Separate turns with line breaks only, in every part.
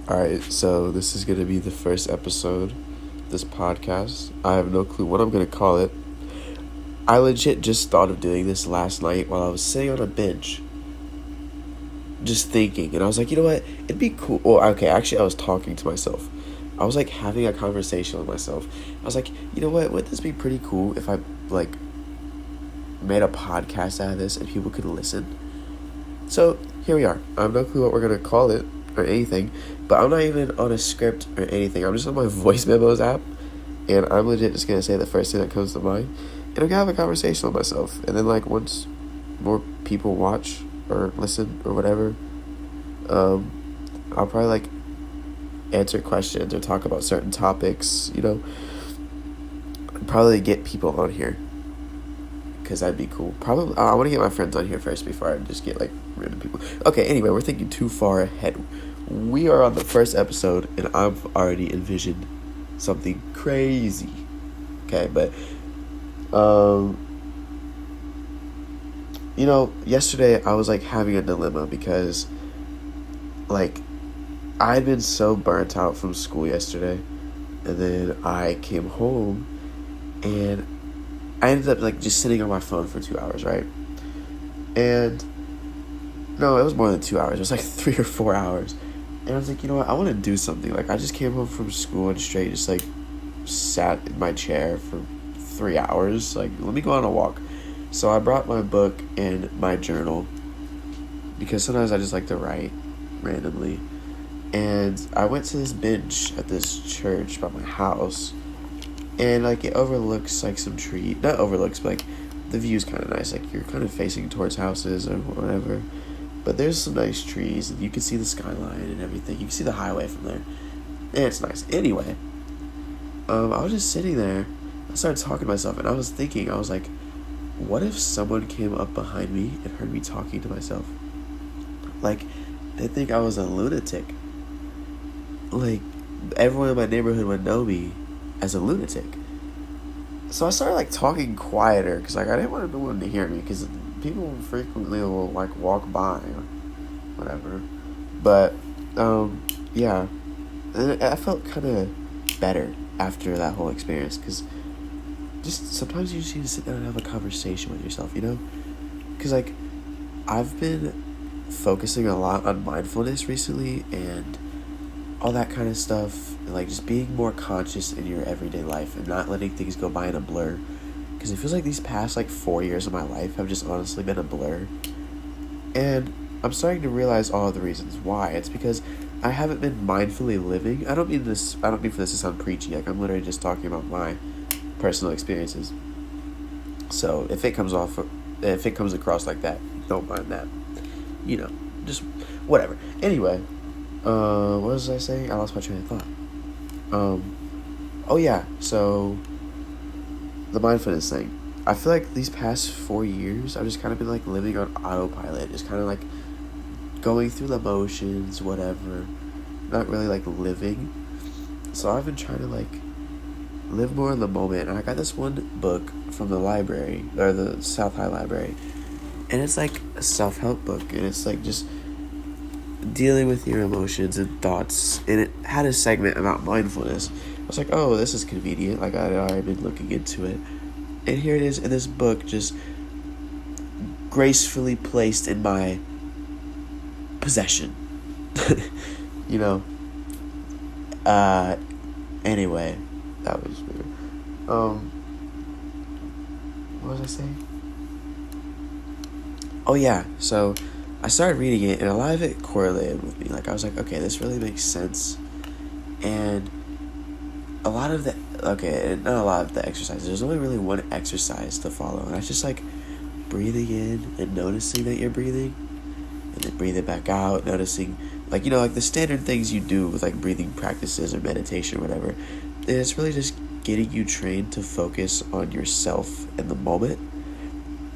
Alright, so this is going to be the first episode of this podcast. I have no clue what I'm going to call it. I legit just thought of doing this last night while I was sitting on a bench, just thinking. And I was like, you know what? It'd be cool. Well, okay, actually, I was talking to myself. I was like having a conversation with myself. I was like, you know what? Wouldn't this be pretty cool if I like made a podcast out of this and people could listen? So here we are. I have no clue what we're going to call it or anything, but I'm not even on a script or anything. I'm just on my voice memos app, and I'm legit just going to say the first thing that comes to mind, and I'm going to have a conversation with myself. And then, like, once more people watch or listen or whatever, I'll probably, like, answer questions or talk about certain topics, probably get people on here, because that'd be cool. Probably, I want to get my friends on here first before I just get, like, random people. Okay, anyway, we're thinking too far ahead. We are on the first episode, and I've already envisioned something crazy. Okay, but, yesterday I was, like, having a dilemma because, like, I had been so burnt out from school yesterday, and then I came home, and I ended up, like, just sitting on my phone for 2 hours, right? And, no, it was more than 2 hours. It was, like, 3 or 4 hours. And I was like, you know what? I want to do something. Like, I just came home from school and straight just, like, sat in my chair for 3 hours. Like, let me go on a walk. So I brought my book and my journal, because sometimes I just like to write randomly. And I went to this bench at this church by my house, and, like, it overlooks, like, some tree. Not overlooks, but, like, the view's kind of nice. Like, you're kind of facing towards houses or whatever. But there's some nice trees, and you can see the skyline and everything. You can see the highway from there. And it's nice. Anyway, I was just sitting there. I started talking to myself, and I was thinking, I was like, what if someone came up behind me and heard me talking to myself? Like, they'd think I was a lunatic. Like, everyone in my neighborhood would know me as a lunatic. So I started, like, talking quieter, because, like, I didn't want no one to hear me, because people frequently will, like, walk by or whatever. But, yeah. And I felt kind of better after that whole experience, because just sometimes you just need to sit down and have a conversation with yourself, Because, like, I've been focusing a lot on mindfulness recently and all that kind of stuff, and, like, just being more conscious in your everyday life and not letting things go by in a blur. Because it feels like these past, like, 4 years of my life have just honestly been a blur. And I'm starting to realize all of the reasons why. It's because I haven't been mindfully living. I don't mean for this to sound preachy. Like, I'm literally just talking about my personal experiences. So if it comes across like that, don't mind that. Just whatever. Anyway, what was I saying? I lost my train of thought. Oh yeah, so the mindfulness thing. I feel like these past 4 years, I've just kind of been, like, living on autopilot, just kind of, like, going through the motions, whatever, not really, like, living. So I've been trying to, like, live more in the moment, and I got this one book from the library, or the South High Library, and it's, like, a self-help book, and it's, like, just dealing with your emotions and thoughts, and it had a segment about mindfulness. I was like, oh, this is convenient. Like, I'd already been looking into it. And here it is in this book, just gracefully placed in my possession. Anyway, that was weird. What was I saying? Oh, yeah, so I started reading it, and a lot of it correlated with me. Like, I was like, okay, this really makes sense. And not a lot of the exercises. There's only really one exercise to follow, and that's just, like, breathing in and noticing that you're breathing, and then breathing back out, noticing, like, like the standard things you do with, like, breathing practices or meditation or whatever. And it's really just getting you trained to focus on yourself in the moment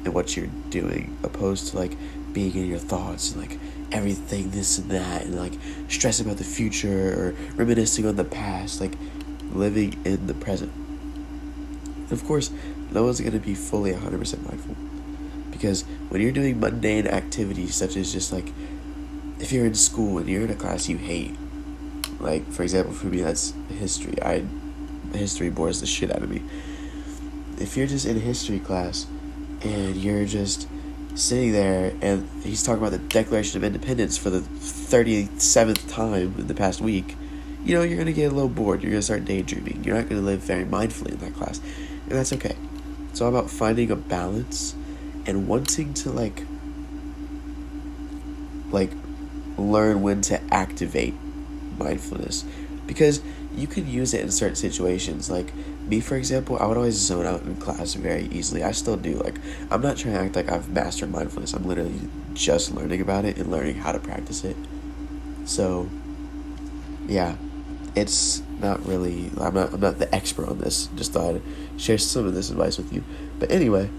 and what you're doing, opposed to, like, being in your thoughts and, like, everything, this and that, and, like, stressing about the future or reminiscing on the past, like, living in the present. And of course, no one's going to be fully 100% mindful, because when you're doing mundane activities such as just, like, if you're in school and you're in a class you hate, Like, for example, for me, that's history. History bores the shit out of me. If you're just in history class and you're just sitting there and he's talking about the Declaration of Independence for the 37th time in the past week, you're going to get a little bored. You're going to start daydreaming. You're not going to live very mindfully in that class. And that's okay. It's all about finding a balance and wanting to, like learn when to activate mindfulness, because you can use it in certain situations. Like me, for example, I would always zone out in class very easily. I still do. Like, I'm not trying to act like I've mastered mindfulness. I'm literally just learning about it and learning how to practice it. So yeah, it's not really, I'm not the expert on this. Just thought I'd share some of this advice with you. But anyway,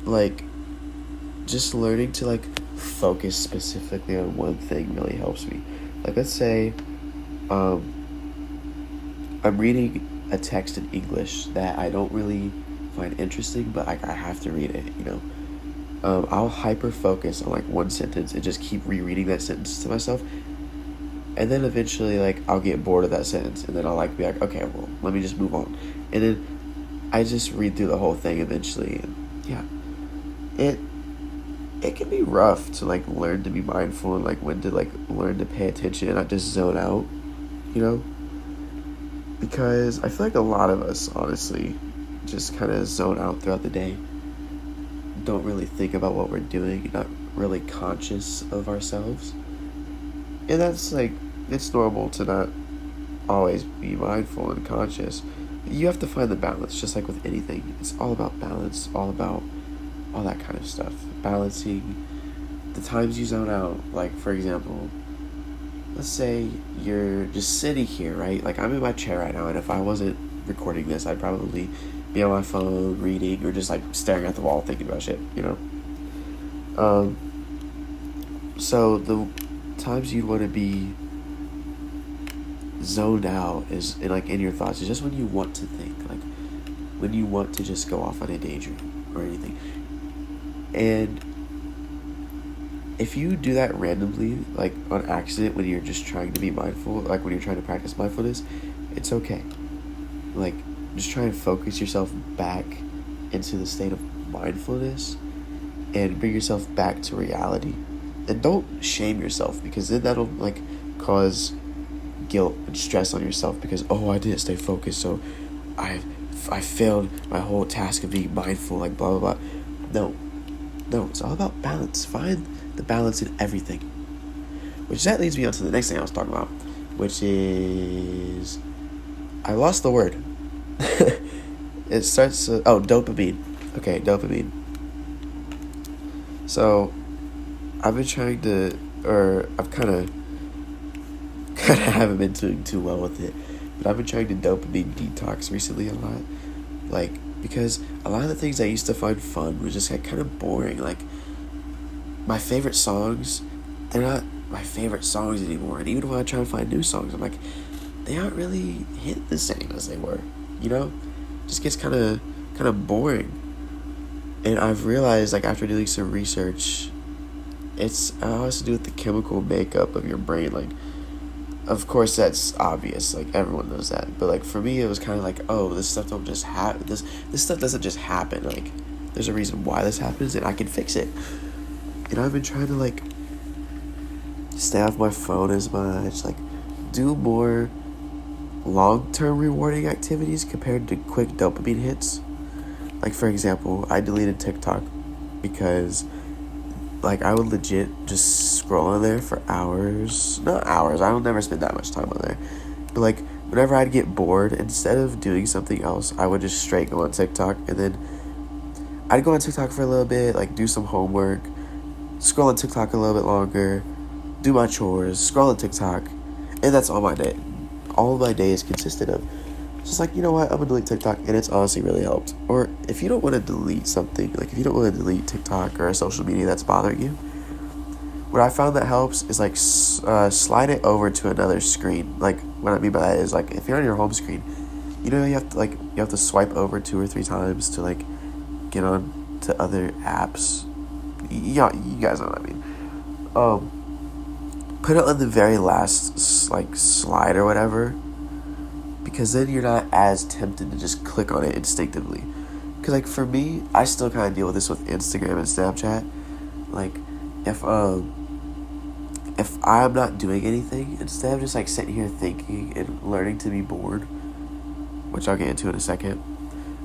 like, just learning to, like, focus specifically on one thing really helps me. Like, let's say I'm reading a text in English that I don't really find interesting, but like I have to read it. I'll hyper focus on like one sentence and just keep rereading that sentence to myself, and then eventually, like, I'll get bored of that sentence, and then I'll like be like, okay, well, let me just move on, and then I just read through the whole thing eventually. And yeah, it can be rough to like learn to be mindful and like when to like learn to pay attention and not just zone out, you know? Because I feel like a lot of us honestly just kind of zone out throughout the day. Don't really think about what we're doing, not really conscious of ourselves. And that's like, it's normal to not always be mindful and conscious. You have to find the balance, just like with anything. It's all about balance, all about all that kind of stuff. Balancing the times you zone out. Like, for example, let's say you're just sitting here, right? Like, I'm in my chair right now, and if I wasn't recording this, I'd probably be on my phone, reading, or just, like, staring at the wall thinking about shit, So the times you'd want to be zoned out is, like, in your thoughts, is just when you want to think, like, when you want to just go off on a daydream or anything. And if you do that randomly, like on accident, when you're just trying to be mindful, like when you're trying to practice mindfulness, it's okay. Like, just try and focus yourself back into the state of mindfulness and bring yourself back to reality. And don't shame yourself, because then that'll like cause guilt and stress on yourself because, oh, I didn't stay focused, so I failed my whole task of being mindful, like blah blah blah. No, it's all about balance. Find the balance in everything. Which that leads me on to the next thing I was talking about, which is, I lost the word. It starts, dopamine. Okay, dopamine. So, I've been trying to, or I've kind of haven't been doing too well with it, but I've been trying to dopamine detox recently a lot. Like, because a lot of the things I used to find fun were just like kind of boring. Like, my favorite songs, they're not my favorite songs anymore. And even when I try to find new songs, I'm like, they aren't really hit the same as they were. Just gets kind of boring. And I've realized, like, after doing some research, it has to do with the chemical makeup of your brain. Like, of course, that's obvious. Like, everyone knows that. But, like, for me, it was kind of like, oh, this stuff don't just happen. This stuff doesn't just happen. Like, there's a reason why this happens, and I can fix it. And I've been trying to, like, stay off my phone as much. Like, do more long-term rewarding activities compared to quick dopamine hits. Like, for example, I deleted TikTok because, like, I would legit just scroll on there for hours. Not hours, I don't never spend that much time on there. But, like, whenever I'd get bored, instead of doing something else, I would just straight go on TikTok. And then I'd go on TikTok for a little bit, like, do some homework, scroll on TikTok a little bit longer, do my chores, scroll on TikTok, and that's all my day. All my day is consisted of just like, you know what, I'm gonna delete TikTok, and it's honestly really helped. Or if you don't want to delete something, like if you don't want to delete TikTok or a social media that's bothering you, what I found that helps is like slide it over to another screen. Like, what I mean by that is, like, if you're on your home screen, you have to swipe over 2 or 3 times to like get on to other apps. You guys know what I mean. put it on the very last like slide or whatever, because then you're not as tempted to just click on it instinctively. Because like for me, I still kind of deal with this with Instagram and Snapchat. Like if I'm not doing anything, instead of just like sitting here thinking and learning to be bored, which I'll get into in a second,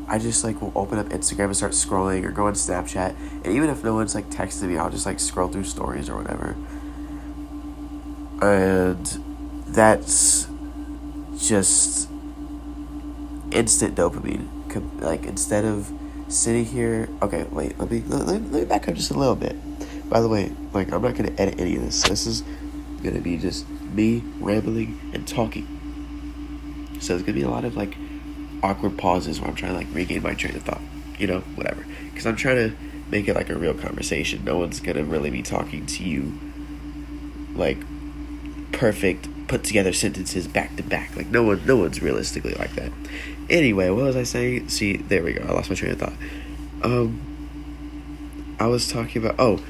I just like will open up Instagram and start scrolling, or go on Snapchat, and even if no one's like texting me, I'll just like scroll through stories or whatever. And that's just instant dopamine. Like instead of sitting here, okay, wait, let me back up just a little bit. By the way, like I'm not gonna edit any of this. This is gonna be just me rambling and talking. So there's gonna be a lot of like awkward pauses where I'm trying to like regain my train of thought, whatever. Because I'm trying to make it like a real conversation. No one's gonna really be talking to you like perfect put together sentences back to back. Like no one's realistically like that. Anyway, what was I saying? See, there we go. I lost my train of thought. I was talking about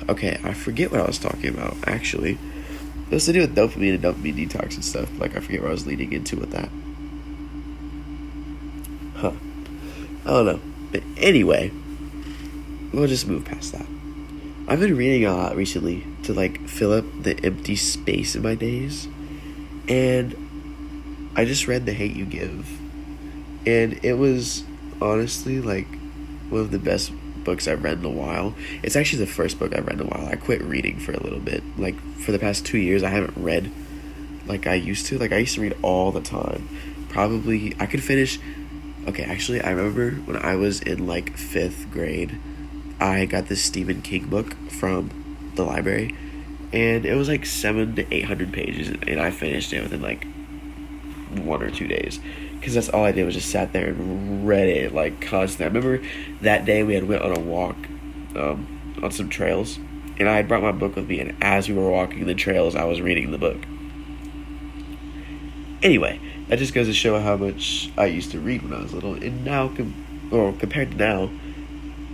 okay, I forget what I was talking about actually. It was to do with dopamine and dopamine detox and stuff. Like I forget where I was leading into with that. I don't know. But anyway, we'll just move past that. I've been reading a lot recently to like fill up the empty space in my days. And I just read The Hate You Give. And it was honestly like one of the best books I've read in a while. It's actually the first book I've read in a while. I quit reading for a little bit. Like for the past 2 years I haven't read like I used to. Like I used to read all the time. Probably I could finish. Okay, actually I remember when I was in like 5th grade, I got this Stephen King book from the library, and it was like 700 to 800 pages, and I finished it within like 1 or 2 days, because that's all I did was just sat there and read it like constantly. I remember that day we had went on a walk on some trails, and I had brought my book with me, and as we were walking the trails I was reading the book. Anyway, that just goes to show how much I used to read when I was little, and now compared to now,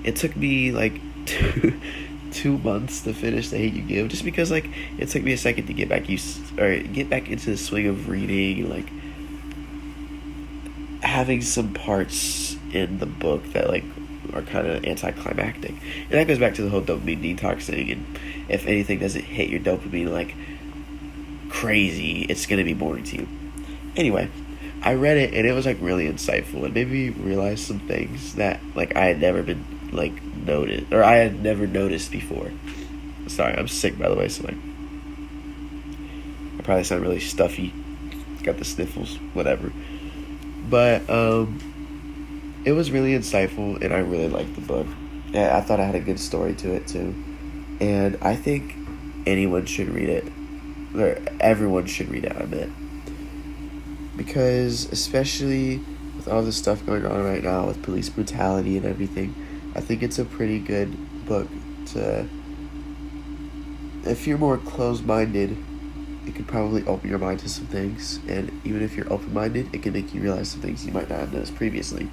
it took me like 2 months to finish The Hate You Give, just because like it took me a second to get back into the swing of reading, like having some parts in the book that like are kind of anticlimactic. And that goes back to the whole dopamine detox thing, and if anything doesn't hit your dopamine like crazy, it's gonna be boring to you. Anyway, I read it and it was like really insightful. It made me realize some things that like I had never been like noticed, or I had never noticed before. Sorry, I'm sick by the way, so like I probably sound really stuffy. Got the sniffles, whatever. But it was really insightful, and I really liked the book. Yeah, I thought I had a good story to it too, and I think anyone should read it, or everyone should read it. I meant, because especially with all the stuff going on right now with police brutality and everything, I think it's a pretty good book to, if you're more closed-minded, it could probably open your mind to some things, and even if you're open-minded, it can make you realize some things you might not have noticed previously.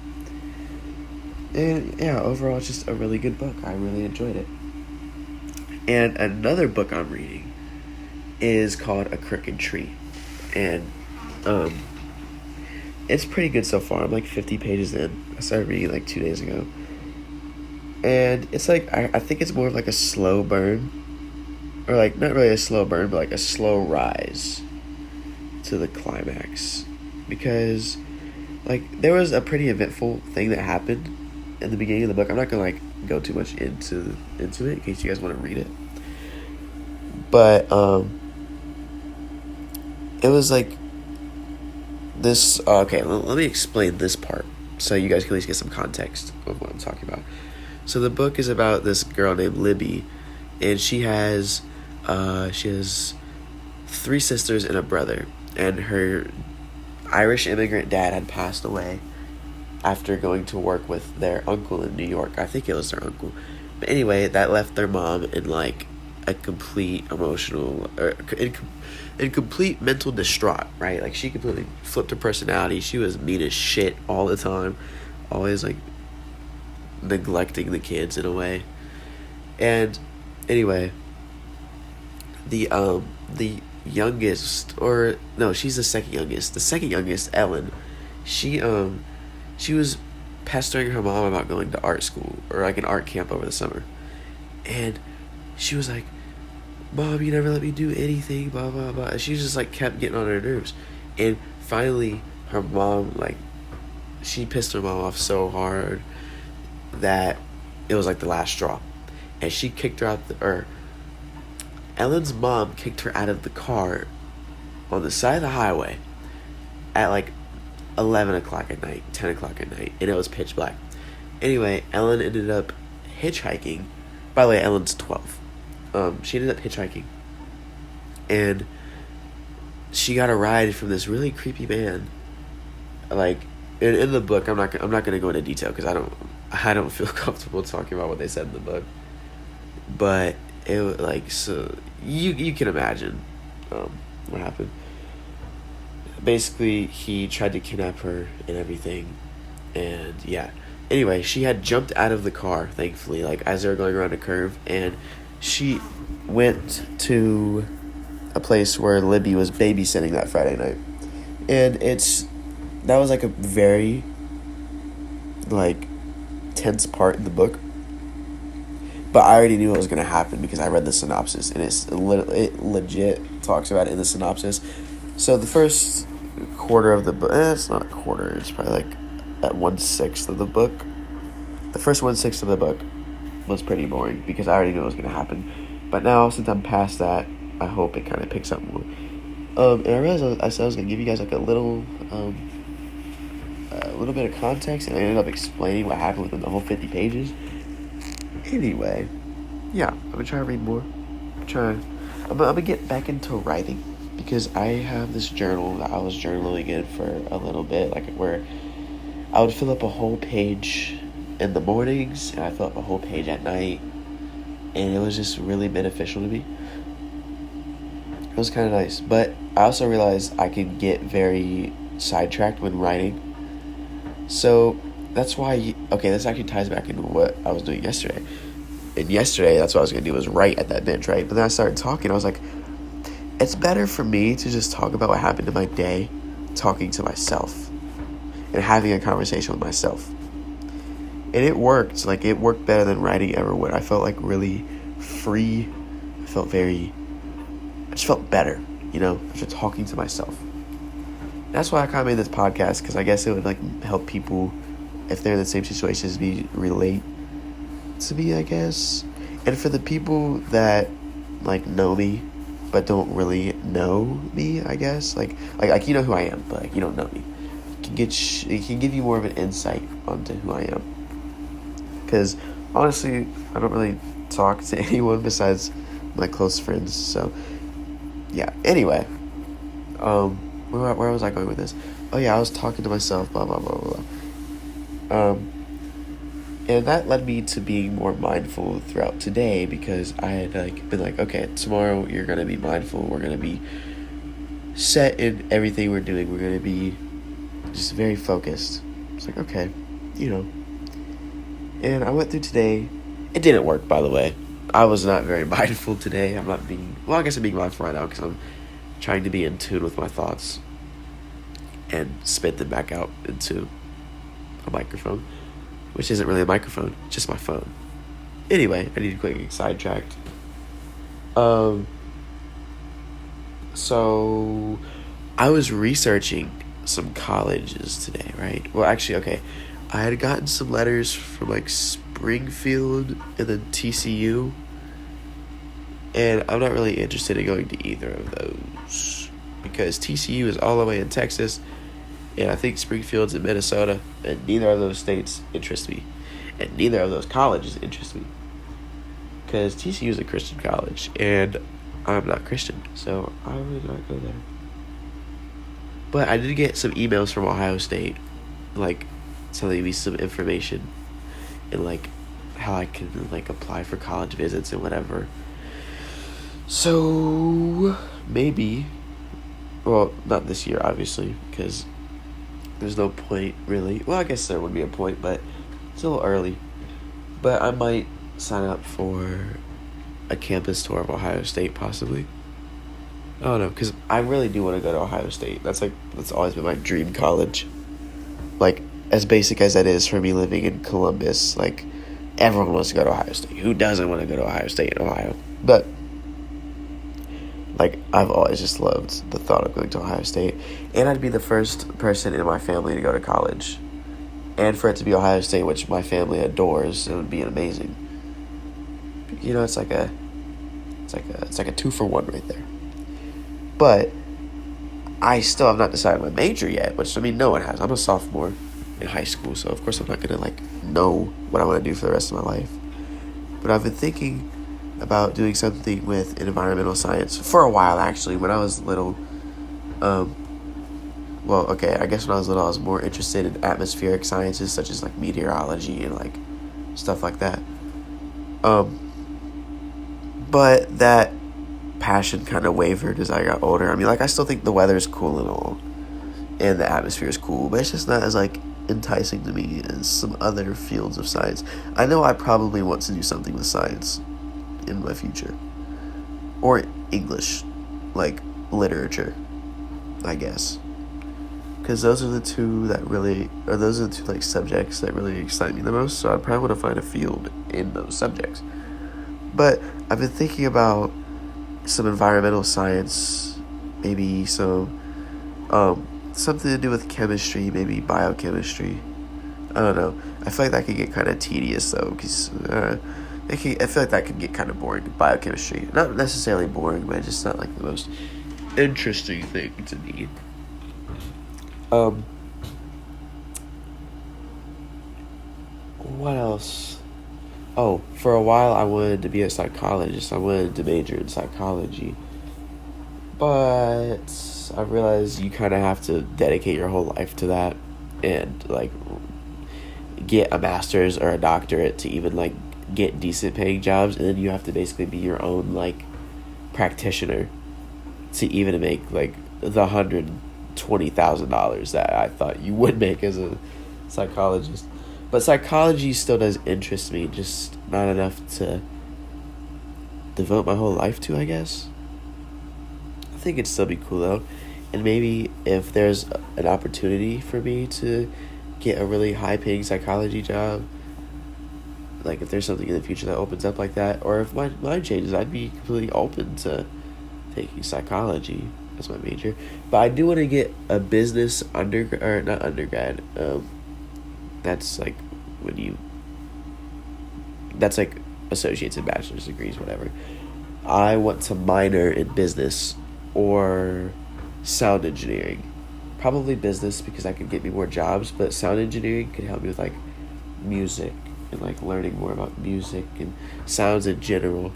And yeah, overall it's just a really good book. I really enjoyed it. And another book I'm reading is called A Crooked Tree, and it's pretty good so far. I'm like 50 pages in. I started reading like 2 days ago, and it's like I think it's more of like a slow burn, or like not really a slow burn, but like a slow rise to the climax, because like there was a pretty eventful thing that happened in the beginning of the book. I'm not gonna like go too much into it in case you guys want to read it, but it was like this. Okay, let me explain this part so you guys can at least get some context of what I'm talking about. So the book is about this girl named Libby, and she has 3 sisters and a brother, and her Irish immigrant dad had passed away after going to work with their uncle in New York. I think it was their uncle. But anyway, that left their mom in like a complete emotional, or in complete mental distraught, right? Like she completely flipped her personality. She was mean as shit all the time, always like neglecting the kids in a way. And anyway, the youngest, or no, she's the second youngest. The second youngest, Ellen, she she was pestering her mom about going to art school or like an art camp over the summer, and she was like, "Mom, you never let me do anything, blah blah blah." And she just like kept getting on her nerves, and finally, her mom like, she pissed her mom off so hard that it was like the last straw, and she kicked her out or Ellen's mom kicked her out of the car on the side of the highway at like 11 o'clock at night, 10 o'clock at night, and it was pitch black. Anyway, Ellen ended up hitchhiking. By the way, Ellen's 12. She ended up hitchhiking, and she got a ride from this really creepy man. Like in the book, I'm not gonna go into detail because I don't feel comfortable talking about what they said in the book. But it was like, so you can imagine what happened. Basically, he tried to kidnap her and everything, and yeah. Anyway, she had jumped out of the car, thankfully, like as they were going around a curve, and she went to a place where Libby was babysitting that Friday night, and that was like a very like tense part in the book. But I already knew what was going to happen because I read the synopsis, and it legit talks about it in the synopsis. So the first quarter of the book, it's not a quarter, it's probably like at 1/6 of the book. The first 1/6 of the book was pretty boring because I already knew what was going to happen. But now, since I'm past that, I hope it kind of picks up more. And I realized I said I was going to give you guys like a little bit of context, and I ended up explaining what happened within the whole 50 pages. Anyway, yeah, I'm gonna try to read more. I'm gonna get back into writing because I have this journal that I was journaling in for a little bit, like where I would fill up a whole page in the mornings and I fill up a whole page at night, and it was just really beneficial to me. It was kind of nice, but I also realized I can get very sidetracked when writing. So that's why, this actually ties back into what I was doing yesterday. And yesterday, that's what I was going to do, was write at that bench, right? But then I started talking. I was like, it's better for me to just talk about what happened in my day, talking to myself, and having a conversation with myself. And it worked. Like, it worked better than writing ever would. I felt, like, really free. I just felt better, after talking to myself. That's why I kind of made this podcast, because I guess it would, like, help people, if they're in the same situation as me, relate to me, I guess. And for the people that like know me but don't really know me, I guess, like you know who I am, but like you don't know me, it can give you more of an insight onto who I am. Because honestly, I don't really talk to anyone besides my close friends. So yeah. Anyway, where was I going with this? Oh yeah, I was talking to myself. Blah blah blah blah. And that led me to being more mindful throughout today, because I had been like, okay, tomorrow you're going to be mindful. We're going to be set in everything we're doing. We're going to be just very focused. It's like, okay, And I went through today. It didn't work, by the way. I was not very mindful today. I guess I'm being mindful right now because I'm trying to be in tune with my thoughts and spit them back out into a microphone. Which isn't really a microphone, just my phone. Anyway, I need to quickly get sidetracked. So I was researching some colleges today, right? Well, actually, okay. I had gotten some letters from like Springfield and then TCU, and I'm not really interested in going to either of those because TCU is all the way in Texas. And I think Springfield's in Minnesota, and neither of those states interest me. And neither of those colleges interest me. Because TCU is a Christian college, and I'm not Christian, so I would not go there. But I did get some emails from Ohio State, telling me some information, and, how I can, apply for college visits and whatever. So, maybe, well, not this year, obviously, because there's no point, really. Well, I guess there would be a point, but it's a little early. But I might sign up for a campus tour of Ohio State, possibly. I don't know, because I really do want to go to Ohio State. That's always been my dream college. Like, as basic as that is for me living in Columbus, like, everyone wants to go to Ohio State. Who doesn't want to go to Ohio State in Ohio? But, like, I've always just loved the thought of going to Ohio State. And I'd be the first person in my family to go to college. And for it to be Ohio State, which my family adores, it would be amazing. You know, it's like a 2-for-1 right there. But I still have not decided my major yet, which, I mean, no one has. I'm a sophomore in high school, so of course I'm not going to, know what I want to do for the rest of my life. But I've been thinking about doing something with environmental science for a while, actually. When I was little, I guess when I was little, I was more interested in atmospheric sciences, such as, meteorology and, stuff like that. But that passion kind of wavered as I got older. I mean, I still think the weather is cool and all, and the atmosphere is cool, but it's just not as, enticing to me as some other fields of science. I know I probably want to do something with science in my future. Or English, literature, I guess. Because those are the two subjects that really excite me the most, so I probably want to find a field in those subjects. But I've been thinking about some environmental science, maybe some, something to do with chemistry, maybe biochemistry. I don't know. I feel like that could get kind of tedious, though, because I feel like that could get kind of boring, biochemistry. Not necessarily boring, but it's just not, the most interesting thing to me. What else? Oh, for a while I wanted to be a psychologist. I wanted to major in psychology. But I realized you kind of have to dedicate your whole life to that and, get a master's or a doctorate to even, get decent paying jobs. And then you have to basically be your own, practitioner to even make, the $120,000 that I thought you would make as a psychologist. But psychology still does interest me, just not enough to devote my whole life to, I guess. I think it'd still be cool, though. And maybe if there's an opportunity for me to get a really high-paying psychology job, if there's something in the future that opens up like that, or if my mind changes, I'd be completely open to taking psychology as my major. But I do want to get a business not undergrad, that's associates and bachelor's degrees, whatever. I want to minor in business or sound engineering. Probably business because that could get me more jobs, but sound engineering could help me with music and learning more about music and sounds in general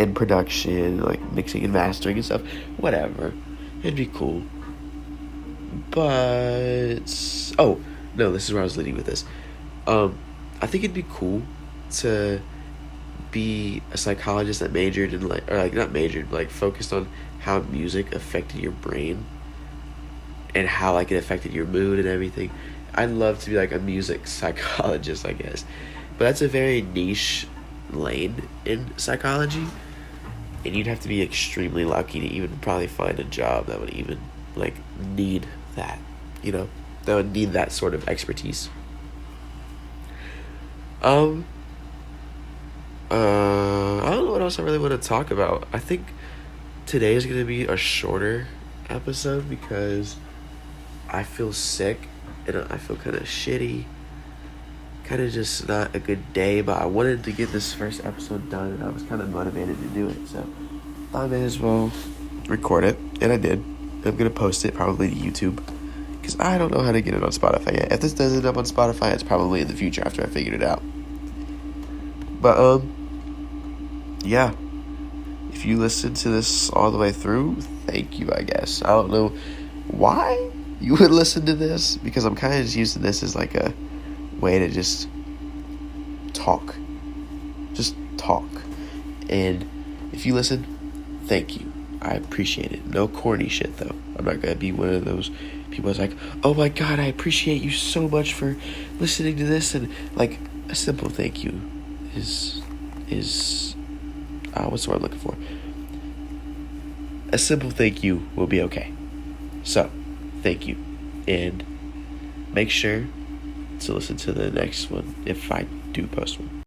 and production, mixing and mastering and stuff. Whatever. It'd be cool. But no, this is where I was leading with this. I think it'd be cool to be a psychologist that majored in not majored, focused on how music affected your brain and how it affected your mood and everything. I'd love to be a music psychologist, I guess. But that's a very niche lane in psychology, and you'd have to be extremely lucky to even probably find a job that would even need that, that would need that sort of expertise. I don't know what else I really want to talk about. I think today is going to be a shorter episode because I feel sick and I feel kind of shitty. Kind of just not a good day, but I wanted to get this first episode done and I was kind of motivated to do it. So I may as well record it, and I did. I'm going to post it probably to YouTube because I don't know how to get it on Spotify yet. If this does end up on Spotify, it's probably in the future after I figured it out. But, yeah. If you listen to this all the way through, thank you, I guess. I don't know why you would listen to this, because I'm kind of just using this as a way to just talk. Just talk. And if you listen, thank you. I appreciate it. No corny shit, though. I'm not going to be one of those people that's oh my God, I appreciate you so much for listening to this. And, a simple thank you is what's the word I'm looking for? a simple thank you will be okay. So, thank you. And make sure to listen to the next one if I do post one.